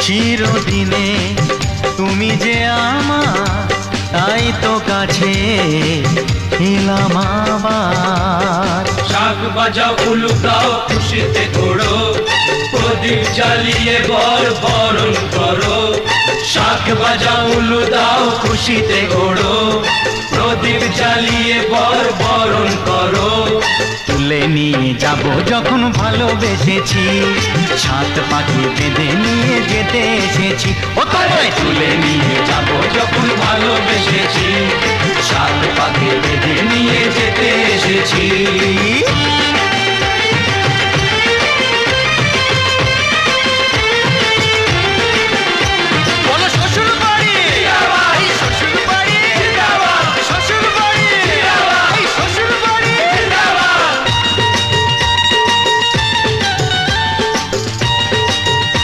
চিরদিনে তুমি যে আমার, তাই তো কাছে এলাম আবার। শাক বাজাও উলু দাও খুশিতে ঘোড়ো, প্রদীপ জ্বালিয়ে বরণ করো। শাক বাজাও উলু দাও খুশিতে ঘোড়ো, প্রদীপ জ্বালিয়ে বরণ করো। তুলে নিয়ে যাব যখন ভালোবেসেছি, সাত পাখি বেঁধে নিয়ে যেতে এসেছি। ও তোমায় তুলে নিয়ে যাব যখন ভালোবেসেছি, সাত পাখি বেঁধে নিয়ে যেতে এসেছি।